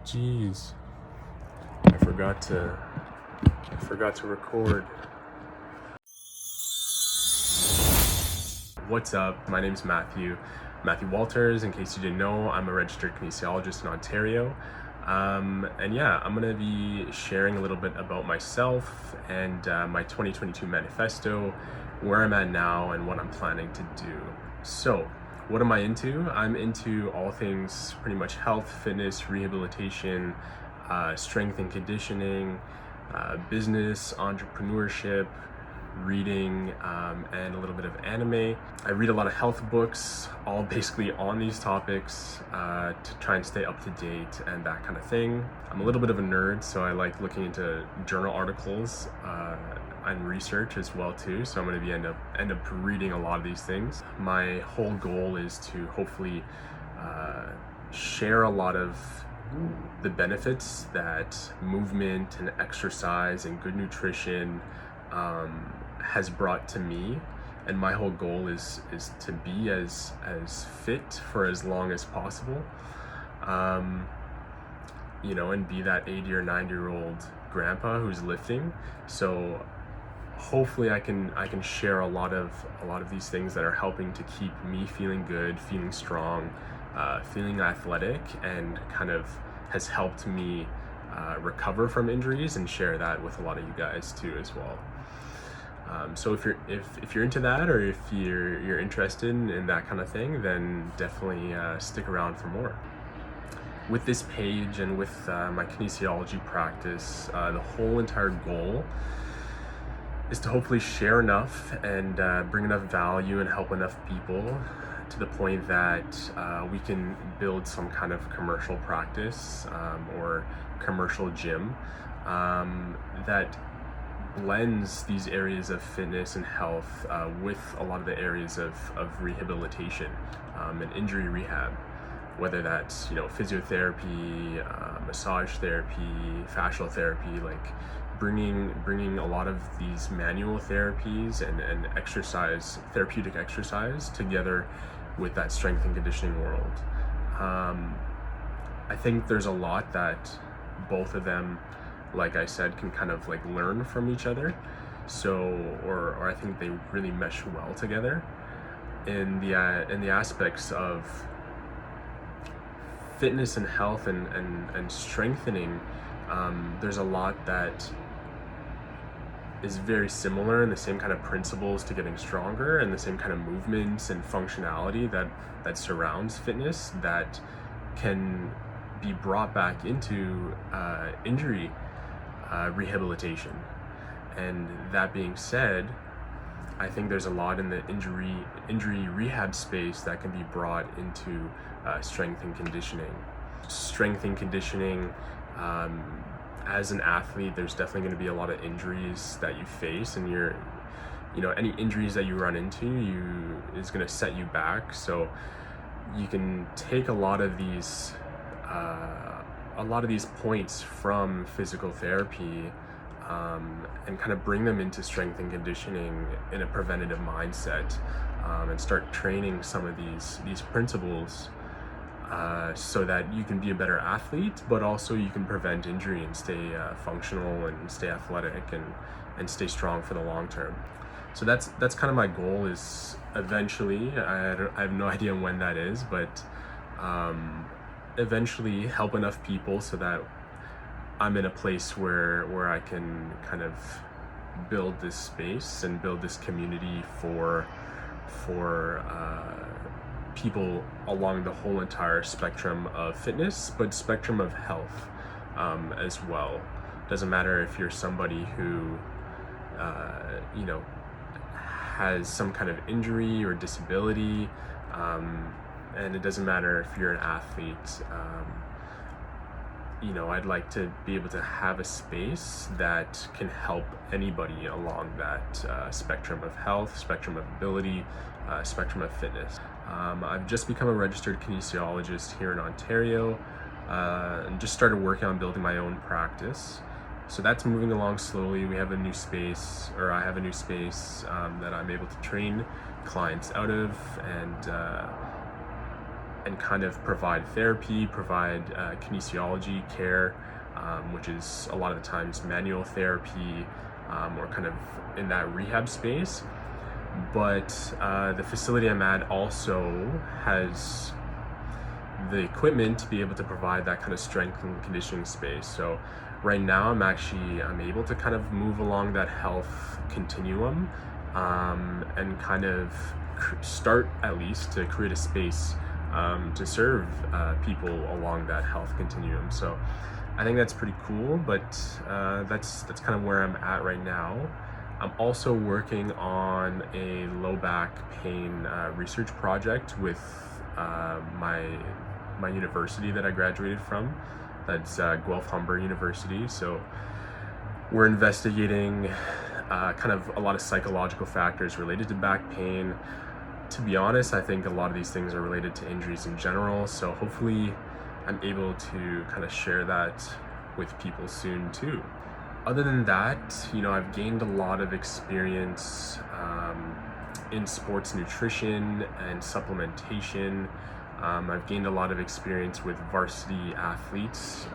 Jeez, I forgot to record. What's up? My name's Matthew Walters. In case you didn't know, I'm a registered kinesiologist in Ontario. And yeah, I'm gonna be sharing a little bit about myself and my 2022 manifesto, where I'm at now and what I'm planning to do. So, what am I into? I'm into all things pretty much health, fitness, rehabilitation, strength and conditioning, business, entrepreneurship, reading, and a little bit of anime. I read a lot of health books, all basically on these topics, to try and stay up to date and that kind of thing. I'm a little bit of a nerd, so I like looking into journal articles and research as well too. So I'm going to be end up reading a lot of these things. My whole goal is to hopefully share a lot of the benefits that movement and exercise and good nutrition has brought to me, and my whole goal is to be as fit for as long as possible, and be that 80 or 90-year-old grandpa who's lifting. So hopefully I can share a lot of these things that are helping to keep me feeling good, feeling strong, feeling athletic, and kind of has helped me recover from injuries, and share that with a lot of you guys too as well. So if you're into that, or if you're interested in that kind of thing, then definitely stick around for more. With this page and with my kinesiology practice, the whole entire goal is to hopefully share enough and bring enough value and help enough people to the point that we can build some kind of commercial practice or commercial gym that blends these areas of fitness and health with a lot of the areas of rehabilitation and injury rehab, whether that's physiotherapy, massage therapy, fascial therapy, like bringing a lot of these manual therapies and exercise, therapeutic exercise, together with that strength and conditioning world. I think there's a lot that both of them, like I said, can kind of like learn from each other. So, or I think they really mesh well together in the aspects of fitness and health and strengthening. There's a lot that is very similar, in the same kind of principles to getting stronger, and the same kind of movements and functionality that surrounds fitness that can be brought back into injury rehabilitation. And that being said, I think there's a lot in the injury rehab space that can be brought into strength and conditioning. Strength and conditioning, as an athlete, there's definitely going to be a lot of injuries that you face, and any injuries that you run into is going to set you back. So you can take a lot of these points from physical therapy and kind of bring them into strength and conditioning in a preventative mindset, and start training some of these principles so that you can be a better athlete, but also you can prevent injury and stay functional and stay athletic and stay strong for the long term. So that's kind of my goal, is eventually, I have no idea when that is, but eventually help enough people so that I'm in a place where I can kind of build this space and build this community for people along the whole entire spectrum of fitness, but spectrum of health as well. Doesn't matter if you're somebody who has some kind of injury or disability, and it doesn't matter if you're an athlete. I'd like to be able to have a space that can help anybody along that spectrum of health, spectrum of ability, spectrum of fitness. I've just become a registered kinesiologist here in Ontario, and just started working on building my own practice. So that's moving along slowly. We have a new space, or I have a new space that I'm able to train clients out of, and kind of provide therapy, provide kinesiology care, which is a lot of the times manual therapy, or kind of in that rehab space. But the facility I'm at also has the equipment to be able to provide that kind of strength and conditioning space. So right now I'm able to kind of move along that health continuum, and kind of start at least to create a space to serve people along that health continuum. So I think that's pretty cool, but that's kind of where I'm at right now. I'm also working on a low back pain research project with my university that I graduated from. That's Guelph Humber University. So we're investigating kind of a lot of psychological factors related to back pain. To be honest, I think a lot of these things are related to injuries in general. So hopefully I'm able to kind of share that with people soon too. Other than that, I've gained a lot of experience in sports nutrition and supplementation. I've gained a lot of experience with varsity athletes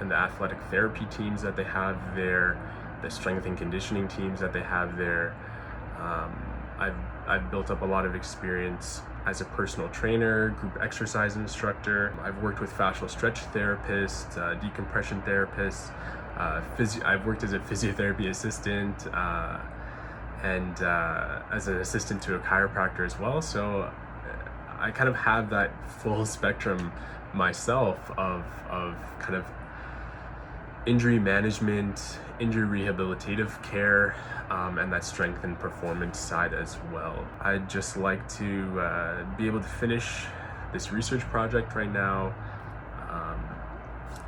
and the athletic therapy teams that they have there, the strength and conditioning teams that they have there. I've built up a lot of experience as a personal trainer, group exercise instructor. I've worked with fascial stretch therapists, decompression therapists. I've worked as a physiotherapy assistant and as an assistant to a chiropractor as well. So I kind of have that full spectrum myself of kind of injury management, injury rehabilitative care, and that strength and performance side as well. I'd just like to be able to finish this research project right now,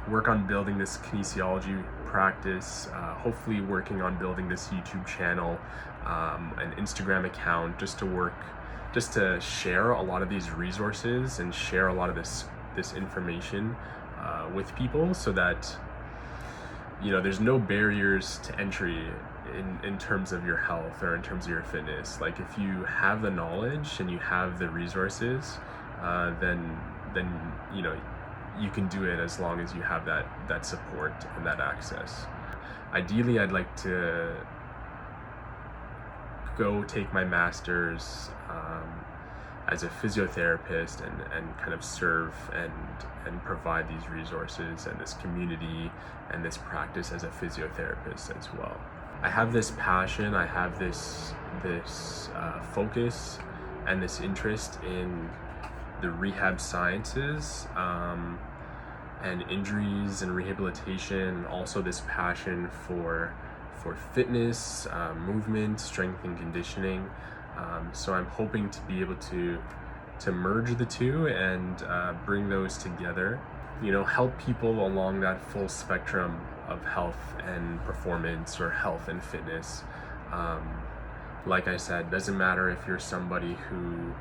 work on building this kinesiology practice, hopefully working on building this YouTube channel, an Instagram account, just to share a lot of these resources and share a lot of this information with people, so that there's no barriers to entry in terms of your health or in terms of your fitness. Like, if you have the knowledge and you have the resources, then you can do it, as long as you have that support and that access. Ideally, I'd like to go take my master's as a physiotherapist and kind of serve and provide these resources and this community and this practice as a physiotherapist as well. I have this passion, I have this focus and this interest in the rehab sciences and injuries and rehabilitation, also this passion for fitness, movement, strength and conditioning. So I'm hoping to be able to merge the two and bring those together, help people along that full spectrum of health and performance, or health and fitness. Like I said, doesn't matter if you're somebody who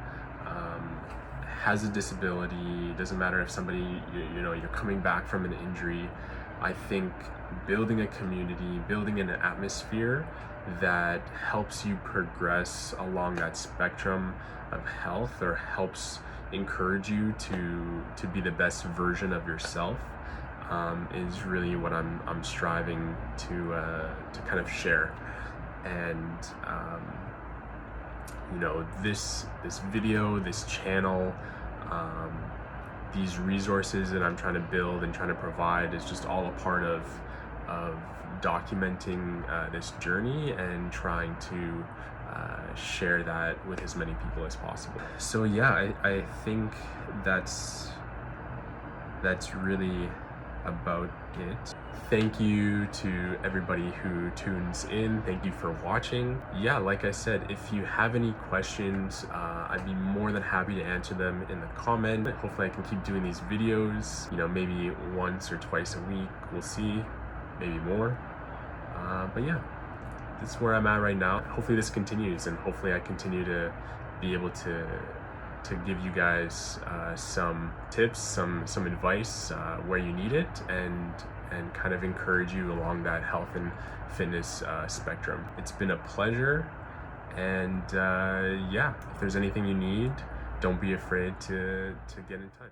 has a disability, doesn't matter if somebody, you're coming back from an injury. I think building a community, building an atmosphere that helps you progress along that spectrum of health, or helps encourage you to be the best version of yourself, is really what I'm striving to kind of share. And this video, this channel, these resources that I'm trying to build and trying to provide is just all a part of documenting this journey and trying to share that with as many people as possible. So yeah, I think that's really about it. Thank you to everybody who tunes in. Thank you for watching. Yeah, like I said, if you have any questions, I'd be more than happy to answer them in the comment. Hopefully I can keep doing these videos, maybe once or twice a week. We'll see, maybe more. But yeah, this is where I'm at right now. Hopefully this continues, and hopefully I continue to be able to give you guys some tips, some advice where you need it, and kind of encourage you along that health and fitness spectrum. It's been a pleasure, and yeah, if there's anything you need, don't be afraid to get in touch.